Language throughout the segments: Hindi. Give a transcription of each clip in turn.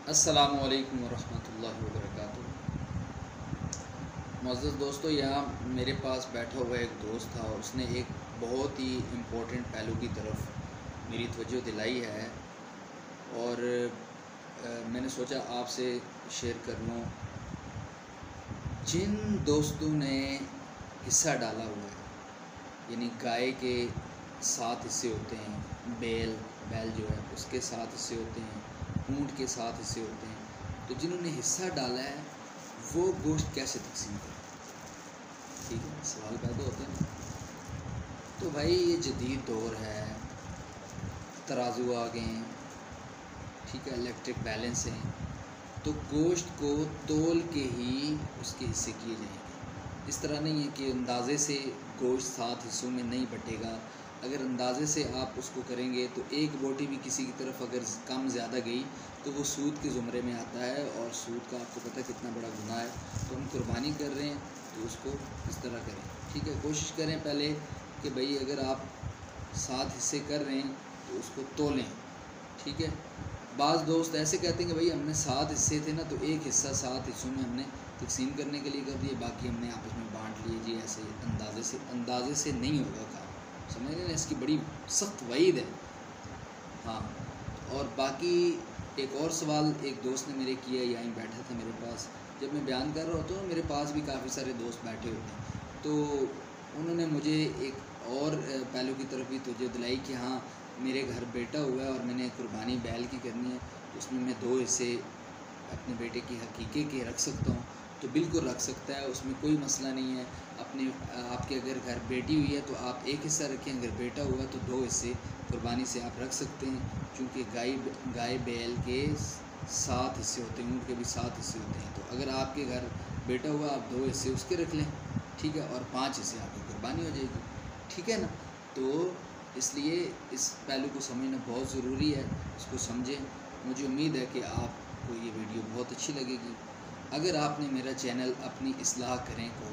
अस्सलामु अलैकुम वरहमतुल्लाहि वबरकातुहू। मुअज़्ज़ज़ दोस्तों, यहाँ मेरे पास बैठा हुआ एक दोस्त था। उसने एक बहुत ही इम्पोर्टेंट पहलू की तरफ मेरी तवज्जो दिलाई है और मैंने सोचा आपसे शेयर कर लूँ। जिन दोस्तों ने हिस्सा डाला हुआ है, यानी गाय के 7 हिस्से होते हैं, बैल जो है उसके 7 हिस्से होते हैं, ऊँट के 7 हिस्से होते हैं। तो जिन्होंने हिस्सा डाला है वो गोश्त कैसे तकसीम करें? ठीक है, सवाल पैदा होते हैं। तो भाई ये जदीद दौर है, तराजू आ गए हैं, ठीक है, इलेक्ट्रिक बैलेंस हैं, तो गोश्त को तोल के ही उसके हिस्से किए जाएंगे। इस तरह नहीं है कि अंदाज़े से गोश्त 7 हिस्सों में नहीं बटेगा। अगर अंदाज़े से आप उसको करेंगे तो एक बोटी भी किसी की तरफ अगर कम ज़्यादा गई तो वो सूद के ज़ुमरे में आता है, और सूद का आपको पता है कितना बड़ा गुनाह है। तो हम कुर्बानी कर रहे हैं तो उसको इस तरह करें, ठीक है। कोशिश करें पहले कि भाई अगर आप 7 हिस्से कर रहे हैं तो उसको तोलें, ठीक है। बाज़ दोस्त ऐसे कहते हैं कि भाई हमने 7 हिस्से थे ना, तो एक हिस्सा 7 हिस्सों में हमने तकसीम करने के लिए कर दिए, बाकी हमने आपस में बांट लिए जी। ऐसे अंदाज़े से नहीं होगा काम, समझ रहे ना, इसकी बड़ी सख्त वईद है। हाँ, और बाकी एक और सवाल एक दोस्त ने मेरे किया, यहीं बैठा था मेरे पास, जब मैं बयान कर रहा होता हूँ मेरे पास भी काफ़ी सारे दोस्त बैठे होते हैं, तो उन्होंने मुझे एक और पहलू की तरफ भी तवज्जो दिलाई कि हाँ मेरे घर बेटा हुआ है और मैंने कुर्बानी बैल की करनी है, तो उसमें मैं 2 हिस्से अपने बेटे की हकीके के रख सकता हूँ। तो बिल्कुल रख सकता है, उसमें कोई मसला नहीं है। आपके अगर घर बेटी हुई है तो आप एक हिस्सा रखें, अगर बेटा हुआ तो 2 हिस्से कुर्बानी से आप रख सकते हैं, क्योंकि गाय बैल के 7 हिस्से होते हैं, ऊँट के भी 7 हिस्से होते हैं। तो अगर आपके घर बेटा हुआ आप 2 हिस्से उसके रख लें, ठीक है, और 5 हिस्से आपकी कुर्बानी हो जाएगी, ठीक है ना। तो इसलिए इस पहलू को समझना बहुत ज़रूरी है, इसको समझें। मुझे उम्मीद है कि आपको ये वीडियो बहुत अच्छी लगेगी। अगर आपने मेरा चैनल अपनी इस्लाह करें को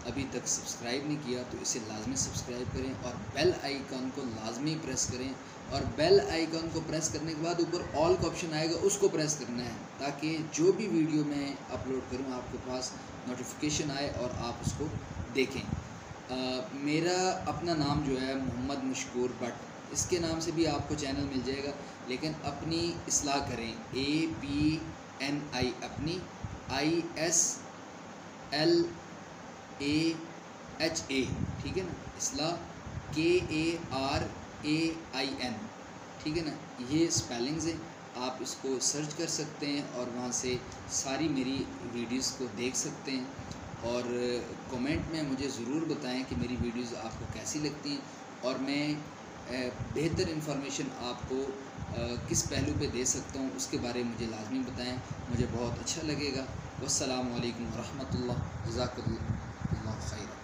अभी तक सब्सक्राइब नहीं किया तो इसे लाजमी सब्सक्राइब करें और बेल आइकन को लाजमी प्रेस करें, और बेल आइकन को प्रेस करने के बाद ऊपर ऑल का ऑप्शन आएगा, उसको प्रेस करना है, ताकि जो भी वीडियो मैं अपलोड करूं आपके पास नोटिफिकेशन आए और आप उसको देखें। मेरा अपना नाम जो है मोहम्मद मशकूर भट्ट, इसके नाम से भी आपको चैनल मिल जाएगा, लेकिन अपनी इस्लाह करें, APNI अपनी ISLAHA, ठीक है ना, इस्लाह KARAIN, ठीक है ना, ये स्पेलिंग्स हैं। आप इसको सर्च कर सकते हैं और वहाँ से सारी मेरी वीडियोस को देख सकते हैं, और कमेंट में मुझे ज़रूर बताएं कि मेरी वीडियोस आपको कैसी लगती हैं, और मैं बेहतर इन्फॉर्मेशन आपको किस पहलू पे दे सकता हूँ उसके बारे में मुझे लाजमी बताएं, मुझे बहुत अच्छा लगेगा। वस्सलामु अलैकुम वरहमतुल्लाह, जज़ाकल्लाह खैर।